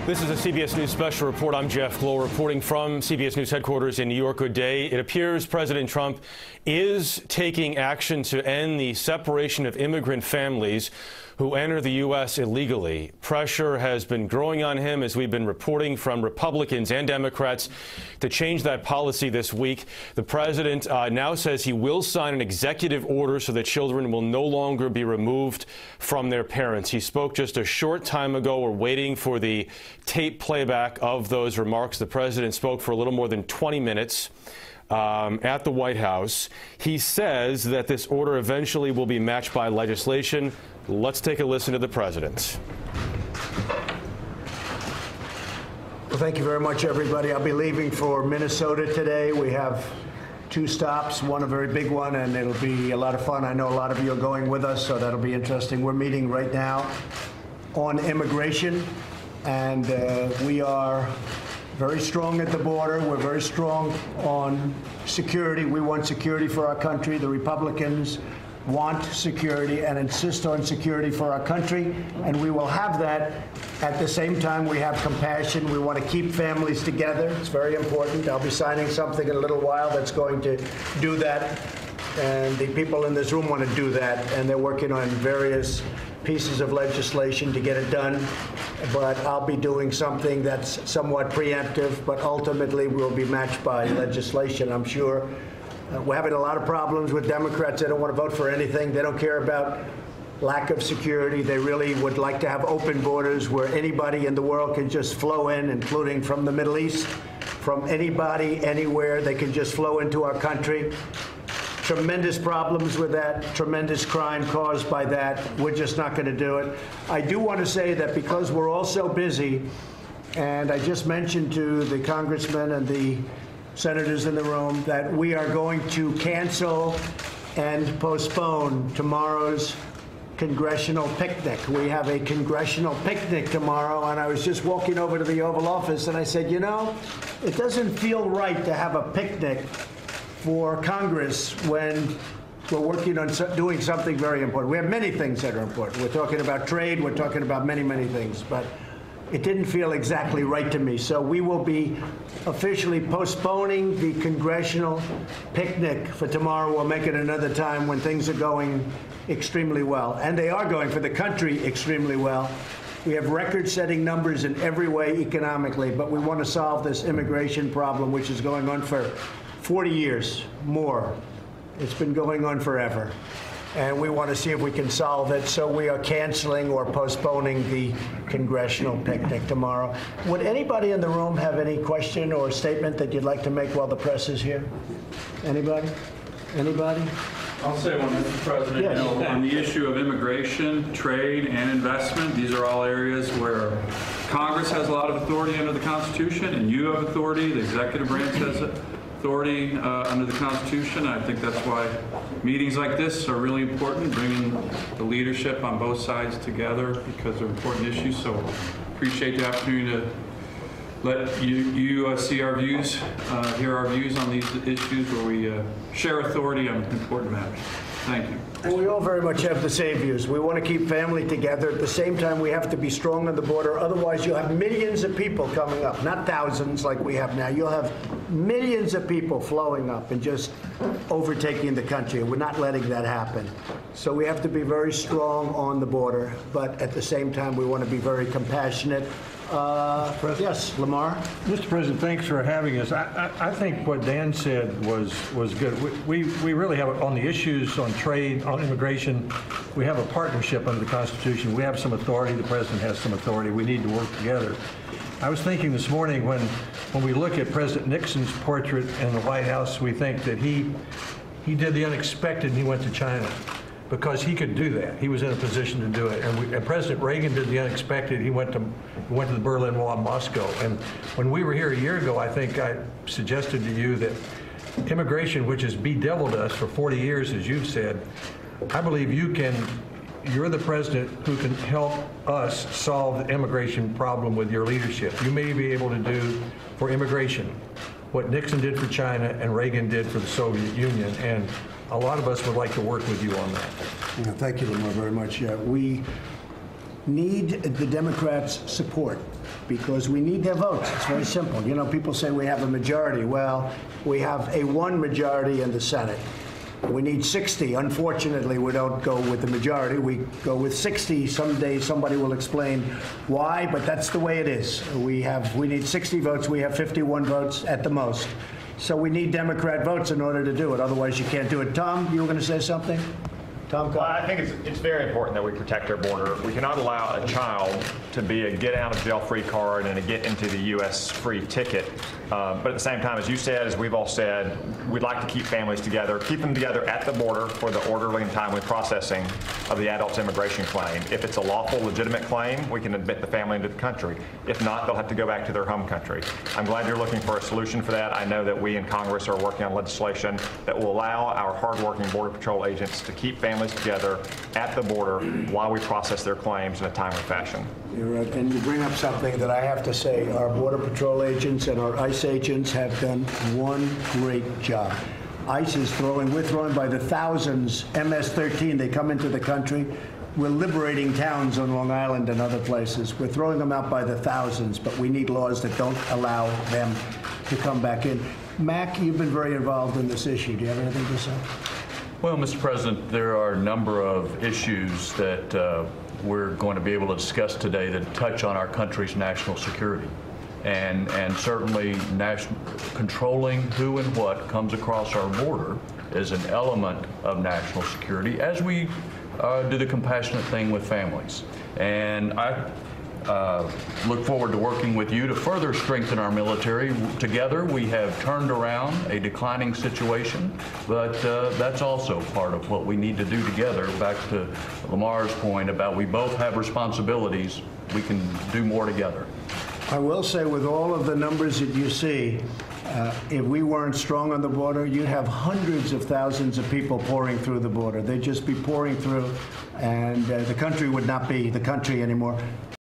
This is a CBS News special report. I'm Jeff Glow reporting from CBS News headquarters in New York. Good day. It appears President Trump is taking action to end the separation of immigrant families who enter the U.S. illegally. Pressure has been growing on him, as we've been reporting, from Republicans and Democrats to change that policy this week. The president now says he will sign an executive order so that children will no longer be removed from their parents. He spoke just a short time ago. We're waiting for the tape playback of those remarks. The president spoke for a little more than 20 minutes. At the White House. He says that this order eventually will be matched by legislation. Let's take a listen to the president. Well, thank you very much, everybody. I'll be leaving for Minnesota today. We have 2 stops, one a very big one, and it'll be a lot of fun. I know a lot of you are going with us, so that'll be interesting. We're meeting right now on immigration, and we are very strong at the border. We're very strong on security. We want security for our country. The Republicans want security and insist on security for our country, and we will have that. At the same time, we have compassion. We want to keep families together. It's very important. I'll be signing something in a little while that's going to do that, and the people in this room want to do that, and they're working on various pieces of legislation to get it done. But I'll be doing something that's somewhat preemptive, but ultimately will be matched by legislation, I'm sure. We're having a lot of problems with Democrats. They don't want to vote for anything. They don't care about lack of security. They really would like to have open borders where anybody in the world can just flow in, including from the Middle East, from anybody, anywhere. They can just flow into our country. Tremendous problems with that, tremendous crime caused by that. We're just not going to do it. I do want to say that because we're all so busy, and I just mentioned to the congressmen and the senators in the room that we are going to cancel and postpone tomorrow's congressional picnic. We have a congressional picnic tomorrow, and I was just walking over to the Oval Office and I said, you know, it doesn't feel right to have a picnic for Congress when we're working on doing something very important. We have many things that are important. We're talking about trade. We're talking about many, many things. But it didn't feel exactly right to me. So we will be officially postponing the congressional picnic for tomorrow. We'll make it another time when things are going extremely well. And they are going for the country extremely well. We have record-setting numbers in every way economically, but we want to solve this immigration problem, which is going on for 40 years more. It's been going on forever. And we want to see if we can solve it. So we are canceling or postponing the congressional picnic tomorrow. Would anybody in the room have any question or statement that you'd like to make while the press is here? Anybody? Anybody? I'll say one, Mr. President. Yes. You know, on the issue of immigration, trade, and investment, these are all areas where Congress has a lot of authority under the Constitution, and you have authority. The executive branch has authority under the Constitution. I think that's why meetings like this are really important, bringing the leadership on both sides together because they're important issues. So appreciate the opportunity to let you see our views, hear our views on these issues where we share authority on important matters. Thank you. Well, we all very much have the same views. We want to keep family together. At the same time, we have to be strong on the border. Otherwise, you'll have millions of people coming up, not thousands like we have now. You'll have millions of people flowing up and just overtaking the country. We're not letting that happen. So we have to be very strong on the border. But at the same time, we want to be very compassionate. Yes, Lamar. Mr. President, thanks for having us. I think what Dan said was good. We really have, on the issues on trade, on immigration, we have a partnership under the Constitution. We have some authority. The President has some authority. We need to work together. I was thinking this morning when we look at President Nixon's portrait in the White House, we think that he did the unexpected and he went to China. Because he could do that. He was in a position to do it. And President Reagan did the unexpected. He went to the Berlin Wall in Moscow. And when we were here a year ago, I think I suggested to you that immigration, which has bedeviled us for 40 years, as you've said, I believe you're the president who can help us solve the immigration problem with your leadership. You may be able to do for immigration what Nixon did for China and Reagan did for the Soviet Union. And a lot of us would like to work with you on that. Thank you, Lamar, very much. We need the Democrats' support because we need their votes. It's very simple. You know, people say we have a majority. Well, we have a one majority in the Senate. We need 60. Unfortunately, we don't go with the majority. We go with 60. Someday somebody will explain why, but that's the way it is. We need 60 votes. We have 51 votes at the most. So we need Democrat votes in order to do it. Otherwise, you can't do it. Tom, you were going to say something? Tom? Well, I think it's very important that we protect our border. We cannot allow a child to be a get-out-of-jail-free card and a get-into-the-U.S. free ticket. But at the same time, as you said, as we've all said, we'd like to keep families together, keep them together at the border for the orderly and timely processing of the adult's immigration claim. If it's a lawful, legitimate claim, we can admit the family into the country. If not, they'll have to go back to their home country. I'm glad you're looking for a solution for that. I know that we in Congress are working on legislation that will allow our hardworking Border Patrol agents to keep families together at the border while we process their claims in a timely fashion. You're right. And you bring up something that I have to say. Our Border Patrol agents and our ICE agents have done one great job. ICE is we're throwing by the thousands MS-13. They come into the country. We're liberating towns on Long Island and other places. We're throwing them out by the thousands, but we need laws that don't allow them to come back in. Mac, you've been very involved in this issue. Do you have anything to say? Well, Mr. President, there are a number of issues that we're going to be able to discuss today that touch on our country's national security. And certainly controlling who and what comes across our border is an element of national security, as we do the compassionate thing with families. And I look forward to working with you to further strengthen our military. Together, we have turned around a declining situation, but that's also part of what we need to do together. Back to Lamar's point about we both have responsibilities, we can do more together. I will say, with all of the numbers that you see, if we weren't strong on the border, you'd have hundreds of thousands of people pouring through the border. They'd just be pouring through, and the country would not be the country anymore.